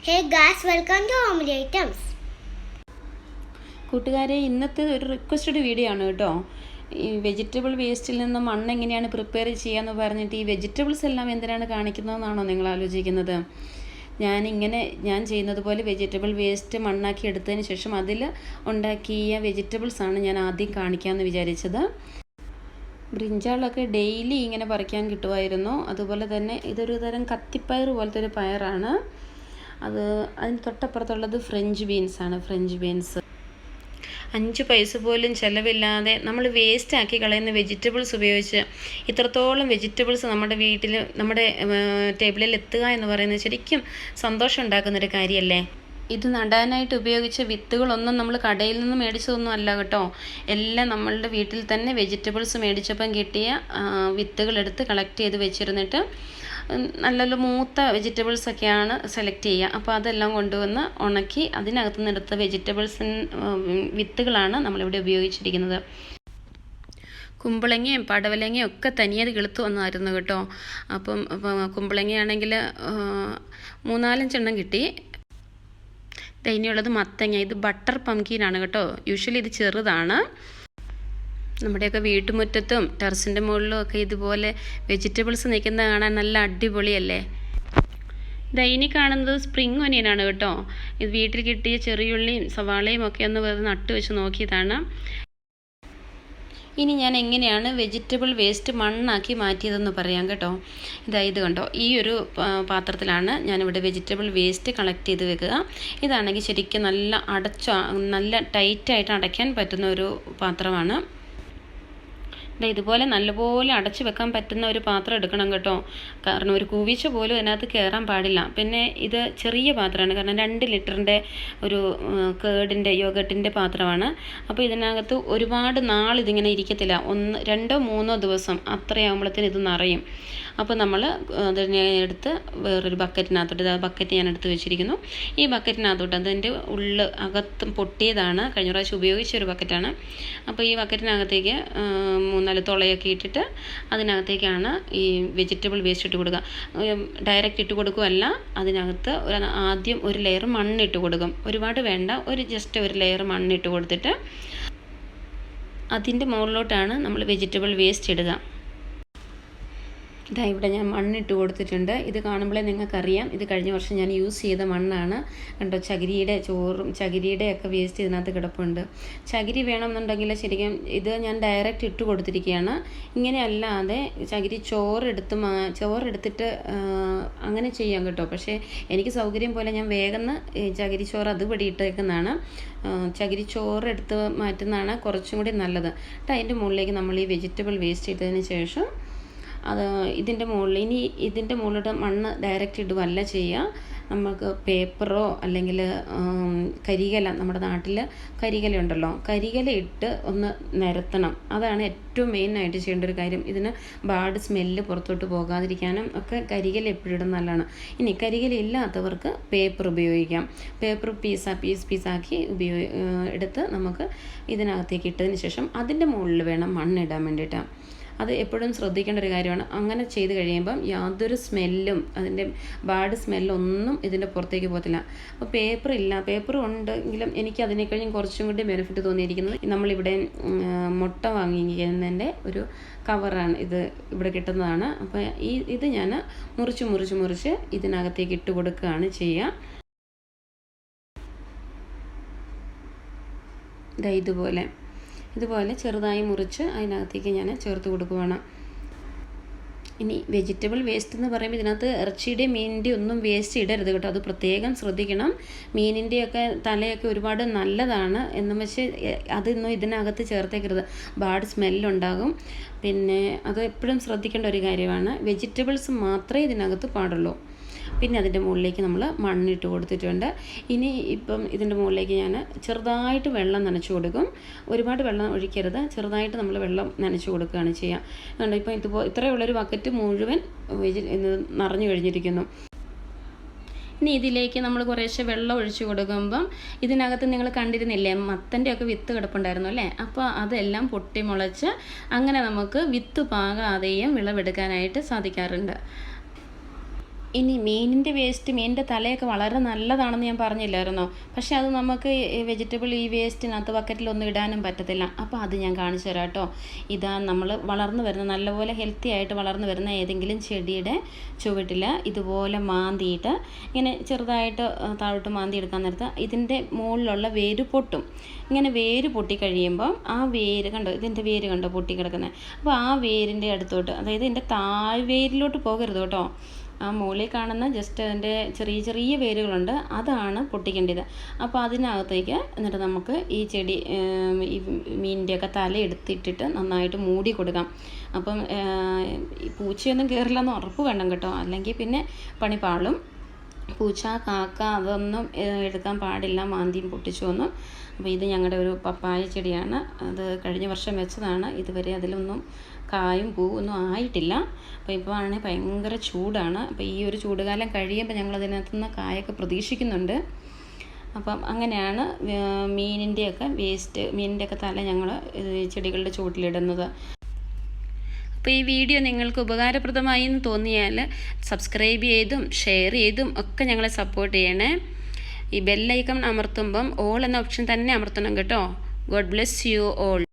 Hey guys, welcome to Homely Items. കൂട്ടുകാരെ, ഇന്നത്തെ ഒരു റിക്വസ്റ്റഡ് വീഡിയോ ആണ് കേട്ടോ. ഈ വെജിറ്റബിൾ വേസ്റ്റിൽ നിന്ന് മണ്ണ് എങ്ങനെയാണ് പ്രിപ്പയർ ചെയ്യാമെന്ന് പറഞ്ഞിട്ട് ഈ വെജിറ്റബിൾസ് എല്ലാം എന്തിനാണ് കാണിക്കുന്നതെന്നാണോ നിങ്ങൾ ആലോചിക്കുന്നത്? ഞാൻ ചെയ്യുന്നത് പോലെ വെജിറ്റബിൾ വേസ്റ്റ് മണ്ണാക്കി എടുത്തതിന് ശേഷം അതിൽ ഉണ്ടാക്കിയ വെജിറ്റബിൾസാണ് ഞാൻ ആദ്യം കാണിക്കാമെന്ന് വിചാരിച്ചത്. ബ്രിഞ്ചാളൊക്കെ ഡെയിലി ഇങ്ങനെ പറിക്കാൻ കിട്ടുമായിരുന്നു. അതുപോലെ തന്നെ ഇതൊരു തരം കത്തിപ്പയർ പോലത്തെ ഒരു പയറാണ്. അതിന് തൊട്ടപ്പുറത്തുള്ളത് ഫ്രഞ്ച് ബീൻസാണ്. ഫ്രഞ്ച് ബീൻസ് 5 പൈസ പോലും ചിലവില്ലാതെ നമ്മൾ വേസ്റ്റാക്കി കളയുന്ന വെജിറ്റബിൾസ് ഉപയോഗിച്ച് ഇത്രത്തോളം വെജിറ്റബിൾസ് നമ്മുടെ വീട്ടിൽ നമ്മുടെ ടേബിളിൽ എത്തുക എന്ന് പറയുന്നത് ശരിക്കും സന്തോഷം ഉണ്ടാക്കുന്നൊരു കാര്യമല്ലേ. ഇത് നടാനായിട്ട് ഉപയോഗിച്ച വിത്തുകളൊന്നും നമ്മൾ കടയിൽ നിന്ന് മേടിച്ചതൊന്നും അല്ല കേട്ടോ. എല്ലാം നമ്മളുടെ വീട്ടിൽ തന്നെ വെജിറ്റബിൾസ് മേടിച്ചപ്പം കിട്ടിയ വിത്തുകളെടുത്ത് കളക്ട് ചെയ്ത് വെച്ചിരുന്നിട്ട് നല്ല മൂത്ത വെജിറ്റബിൾസൊക്കെയാണ് സെലക്ട് ചെയ്യുക. അപ്പോൾ അതെല്ലാം കൊണ്ടുവന്ന് ഉണക്കി അതിനകത്ത് നിന്ന് എടുത്ത വിത്തുകളാണ് നമ്മളിവിടെ ഉപയോഗിച്ചിരിക്കുന്നത്. കുമ്പളങ്ങയും പടവലങ്ങയും ഒക്കെ തനിയത് കിളുത്ത് വന്നായിരുന്നു കേട്ടോ. അപ്പം കുമ്പളങ്ങയാണെങ്കിൽ 3-4 എണ്ണം കിട്ടി. ഇനിയുള്ളത് മത്തങ്ങ. ഇത് ബട്ടർ പംകിനാണ് കേട്ടോ. യൂഷ്വലി ഇത് ചെറുതാണ്. നമ്മുടെയൊക്കെ വീട്ടുമുറ്റത്തും ടെറസിൻ്റെ മുകളിലും ഒക്കെ ഇതുപോലെ വെജിറ്റബിൾസ് നിൽക്കുന്നത് കാണാൻ നല്ല അടിപൊളിയല്ലേ. ഇനി കാണുന്നത് സ്പ്രിംഗ് ഒനിയനാണ് കേട്ടോ. ഇത് വീട്ടിൽ കിട്ടിയ ചെറിയുള്ളിയും സവാളയും ഒക്കെ ഒന്ന് വെറുതെ നട്ടു വെച്ച് നോക്കിയതാണ്. ഇനി ഞാൻ എങ്ങനെയാണ് വെജിറ്റബിൾ വേസ്റ്റ് മണ്ണാക്കി മാറ്റിയതെന്ന് പറയാം കേട്ടോ. ഇത് കണ്ടോ, ഈ ഒരു പാത്രത്തിലാണ് ഞാനിവിടെ വെജിറ്റബിൾ വേസ്റ്റ് കളക്ട് ചെയ്ത് വെക്കുക. ഇതാണെങ്കിൽ ശരിക്കും നല്ല ടൈറ്റായിട്ട് അടയ്ക്കാൻ പറ്റുന്ന ഒരു പാത്രമാണ്. ഇതുപോലെ നല്ലപോലെ അടച്ചു വെക്കാൻ പറ്റുന്ന ഒരു പാത്രം എടുക്കണം കേട്ടോ. കാരണം ഒരു കൂവീച്ച പോലും അതിനകത്ത് കയറാൻ പാടില്ല. പിന്നെ ഇത് ചെറിയ പാത്രമാണ്, കാരണം 2 ലിറ്ററിൻ്റെ ഒരു യോഗട്ടിൻ്റെ പാത്രമാണ്. അപ്പോൾ ഇതിനകത്ത് ഒരുപാട് ഇതിങ്ങനെ ഇരിക്കത്തില്ല. 2-3 ദിവസം അത്രയാകുമ്പോഴത്തേന് ഇത് നിറയും. അപ്പോൾ നമ്മൾ അതിനെ എടുത്ത് വേറൊരു ബക്കറ്റ് ഞാൻ എടുത്ത് വെച്ചിരിക്കുന്നു. ഈ ബക്കറ്റിനകത്തോട്ട് അതിൻ്റെ അകത്തും പൊട്ടിയതാണ്, കഴിഞ്ഞ പ്രാവശ്യം ഉപയോഗിച്ചൊരു ബക്കറ്റാണ്. അപ്പോൾ ഈ ബക്കറ്റിനകത്തേക്ക് 3-4 തുളയൊക്കെ ഇട്ടിട്ട് അതിനകത്തേക്കാണ് ഈ വെജിറ്റബിൾ വേസ്റ്റ് ഇട്ട് കൊടുക്കുക. ഡയറക്റ്റ് ഇട്ട് കൊടുക്കുകയല്ല, അതിനകത്ത് ആദ്യം ഒരു ലെയർ മണ്ണിട്ട് കൊടുക്കും. ഒരുപാട് വേണ്ട, ജസ്റ്റ് ഒരു ലെയർ മണ്ണിട്ട് കൊടുത്തിട്ട് അതിൻ്റെ മുകളിലോട്ടാണ് നമ്മൾ വെജിറ്റബിൾ വേസ്റ്റ് ഇടുക. ഇവിടെ ഞാൻ മണ്ണിട്ട് കൊടുത്തിട്ടുണ്ട്. ഇത് കാണുമ്പോഴേ നിങ്ങൾക്കറിയാം ഇത് കഴിഞ്ഞ വർഷം ഞാൻ യൂസ് ചെയ്ത മണ്ണാണ് കണ്ടോ. ചകിരിയുടെ ഒക്കെ വേസ്റ്റ് ഇതിനകത്ത് കിടപ്പുണ്ട്. ചകിരി വേണമെന്നുണ്ടെങ്കിൽ ശരിക്കും ഇത് ഞാൻ ഡയറക്റ്റ് ഇട്ട് കൊടുത്തിരിക്കുകയാണ്. ഇങ്ങനെ അല്ലാതെ ചോറെടുത്തിട്ട് അങ്ങനെ ചെയ്യാം കേട്ടോ. പക്ഷേ എനിക്ക് സൗകര്യം പോലെ ഞാൻ വേഗം ചകിരിച്ചോറ് അതുപടി ഇട്ടേക്കുന്നതാണ്. ചകിരിച്ചോറെടുത്ത് മാറ്റുന്നതാണ് കുറച്ചും കൂടി നല്ലത്. അതിൻ്റെ മുകളിലേക്ക് നമ്മൾ ഈ വെജിറ്റബിൾ വേസ്റ്റ് ഇട്ടതിന് ശേഷം ഇതിൻ്റെ മുകളിലോട്ട് മണ്ണ് ഡയറക്റ്റ് ഇടുകയല്ല ചെയ്യുക. നമുക്ക് പേപ്പറോ അല്ലെങ്കിൽ കരികല, നമ്മുടെ നാട്ടിൽ കരികല ഉണ്ടല്ലോ, കരികല ഇട്ട് ഒന്ന് നിരത്തണം. അതാണ് ഏറ്റവും മെയിനായിട്ട് ചെയ്യേണ്ട ഒരു കാര്യം. ഇതിന് ബാഡ് സ്മെല്ല് പുറത്തോട്ട് പോകാതിരിക്കാനും ഒക്കെ കരികല എപ്പോഴും ഇടുന്ന നല്ലതാണ്. ഇനി കരികല ഇല്ലാത്തവർക്ക് പേപ്പർ ഉപയോഗിക്കാം. പേപ്പർ പീസാക്കി എടുത്ത് നമുക്ക് ഇതിനകത്തേക്ക് ഇട്ടതിന് ശേഷം അതിൻ്റെ മുകളിൽ വേണം മണ്ണിടാൻ വേണ്ടിയിട്ട്. അത് എപ്പോഴും ശ്രദ്ധിക്കേണ്ട ഒരു കാര്യമാണ്. അങ്ങനെ ചെയ്ത് കഴിയുമ്പം യാതൊരു സ്മെല്ലും, അതിൻ്റെ ബാഡ് സ്മെല്ലൊന്നും ഇതിൻ്റെ പുറത്തേക്ക് പോകത്തില്ല. അപ്പോൾ പേപ്പർ ഉണ്ടെങ്കിലും എനിക്ക് അതിനേക്കഴിഞ്ഞും കുറച്ചും കൂടി ബെനിഫിറ്റ് തോന്നിയിരിക്കുന്നത് നമ്മളിവിടെ മുട്ട വാങ്ങിക്കുന്നതിൻ്റെ ഒരു കവറാണ്. ഇത് ഇവിടെ കിട്ടുന്നതാണ്. അപ്പോൾ ഇത് ഞാൻ മുറിച്ച് ഇതിനകത്തേക്ക് ഇട്ട് കൊടുക്കുകയാണ് ചെയ്യുക. ഇതുപോലെ ചെറുതായി മുറിച്ച് അതിനകത്തേക്ക് ഞാൻ ചേർത്ത് കൊടുക്കുകയാണ്. ഇനി വെജിറ്റബിൾ വേസ്റ്റ് എന്ന് പറയുമ്പോൾ ഇതിനകത്ത് ഇറച്ചിയുടെയും മീനിൻ്റെയും ഒന്നും വേസ്റ്റ് ഇടരുത് കേട്ടോ. അത് പ്രത്യേകം ശ്രദ്ധിക്കണം. മീനിൻ്റെയൊക്കെ തലയൊക്കെ ഒരുപാട് നല്ലതാണ് എന്നും വെച്ച് അതൊന്നും ഇതിനകത്ത് ചേർത്തേക്കരുത്. ബാഡ് സ്മെല്ലുണ്ടാകും. പിന്നെ അത് എപ്പോഴും ശ്രദ്ധിക്കേണ്ട ഒരു കാര്യമാണ്. വെജിറ്റബിൾസ് മാത്രമേ ഇതിനകത്ത് പാടുള്ളൂ. പിന്നെ അതിൻ്റെ മുകളിലേക്ക് നമ്മൾ മണ്ണിട്ട് കൊടുത്തിട്ടുണ്ട്. ഇപ്പം ഇതിൻ്റെ മുകളിലേക്ക് ഞാൻ ചെറുതായിട്ട് വെള്ളം നനച്ച് കൊടുക്കും. ഒരുപാട് വെള്ളം ഒഴിക്കരുത്, ചെറുതായിട്ട് നമ്മൾ വെള്ളം നനച്ച് കൊടുക്കുകയാണ് ചെയ്യുക. ഇപ്പം ഇത്രയുള്ളൊരു ബക്കറ്റ് മുഴുവൻ നിറഞ്ഞു കഴിഞ്ഞിരിക്കുന്നു. ഇനി ഇതിലേക്ക് നമ്മൾ കുറേശ്ശെ വെള്ളം ഒഴിച്ച് കൊടുക്കുമ്പം ഇതിനകത്ത് നിങ്ങൾ കണ്ടിരുന്നില്ലേ, മത്തൻ്റെ ഒക്കെ വിത്ത് കിടപ്പുണ്ടായിരുന്നു അല്ലേ. അപ്പോൾ അതെല്ലാം പൊട്ടിമുളച്ച് അങ്ങനെ നമുക്ക് വിത്ത് പാകാതെയും വിളവെടുക്കാനായിട്ട് സാധിക്കാറുണ്ട്. ഇനി മീനിൻ്റെ വേസ്റ്റ്, മീനിൻ്റെ തലയൊക്കെ വളരെ നല്ലതാണെന്ന് ഞാൻ പറഞ്ഞില്ലായിരുന്നോ? പക്ഷെ അത് നമുക്ക് വെജിറ്റബിൾ ഈ വേസ്റ്റിനകത്ത് ബക്കറ്റിലൊന്നും ഇടാനും പറ്റത്തില്ല. അപ്പോൾ അത് ഞാൻ കാണിച്ചു തരാം കേട്ടോ. ഇതാ നമ്മൾ വളർന്നു വരുന്ന, നല്ലപോലെ ഹെൽത്തി ആയിട്ട് വളർന്നു വരുന്ന ഏതെങ്കിലും ചെടിയുടെ ചുവട്ടിൽ ഇതുപോലെ മാന്തിയിട്ട് ഇങ്ങനെ ചെറുതായിട്ട് താഴോട്ട് മാന്തി എടുക്കാൻ നേരത്ത് ഇതിൻ്റെ മുകളിലുള്ള വേര് പൊട്ടും. ഇങ്ങനെ വേര് പൊട്ടിക്കഴിയുമ്പം ആ വേര് കണ്ടോ, ഇതിൻ്റെ വേര് കണ്ടോ പൊട്ടിക്കിടക്കുന്നത്. അപ്പോൾ ആ വേരിൻ്റെ അടുത്തോട്ട്, അതായത് ഇതിൻ്റെ താഴ്വേരിലോട്ട് പോകരുത് കേട്ടോ. ആ മുകളിൽ കാണുന്ന ജസ്റ്റ് അതിൻ്റെ ചെറിയ ചെറിയ വേരുകളുണ്ട്, അതാണ് പൊട്ടിക്കേണ്ടത്. അപ്പോൾ അതിനകത്തേക്ക് എന്നിട്ട് നമുക്ക് ഈ ചെടി ഈ മീനിൻ്റെയൊക്കെ തല എടുത്തിട്ടിട്ട് നന്നായിട്ട് മൂടി കൊടുക്കാം. അപ്പം പൂച്ചയൊന്നും കയറില്ലെന്ന് ഉറപ്പ് വേണം കേട്ടോ, അല്ലെങ്കിൽ പിന്നെ പണി പാളും. പൂച്ച, കാക്ക അതൊന്നും എടുക്കാൻ പാടില്ല, മാന്തിയും പൊട്ടിച്ചൊന്നും. അപ്പോൾ ഇത് ഞങ്ങളുടെ ഒരു പപ്പായ ചെടിയാണ്. അത് കഴിഞ്ഞ വർഷം വെച്ചതാണ്. ഇതുവരെ അതിലൊന്നും കായും പൂവൊന്നും ആയിട്ടില്ല. അപ്പോൾ ഇപ്പോൾ ആണെങ്കിൽ ഭയങ്കര ചൂടാണ്. അപ്പോൾ ഈ ഒരു ചൂടുകാലം കഴിയുമ്പോൾ ഞങ്ങൾ അതിനകത്തുനിന്ന് കായൊക്കെ പ്രതീക്ഷിക്കുന്നുണ്ട്. അപ്പം അങ്ങനെയാണ് മീനിൻ്റെയൊക്കെ വേസ്റ്റ്, മീനിൻ്റെയൊക്കെ തല ഞങ്ങൾ ചെടികളുടെ ചുവട്ടിലിടുന്നത്. അപ്പോൾ ഈ വീഡിയോ നിങ്ങൾക്ക് ഉപകാരപ്രദമായി എന്ന് തോന്നിയാൽ സബ്സ്ക്രൈബ് ചെയ്തും ഷെയർ ചെയ്തും ഒക്കെ ഞങ്ങളെ സപ്പോർട്ട് ചെയ്യണേ. ഈ ബെല്ലൈക്കൺ അമർത്തുമ്പം ഓൾ എന്ന ഓപ്ഷൻ തന്നെ അമർത്തണം കേട്ടോ. God bless you all.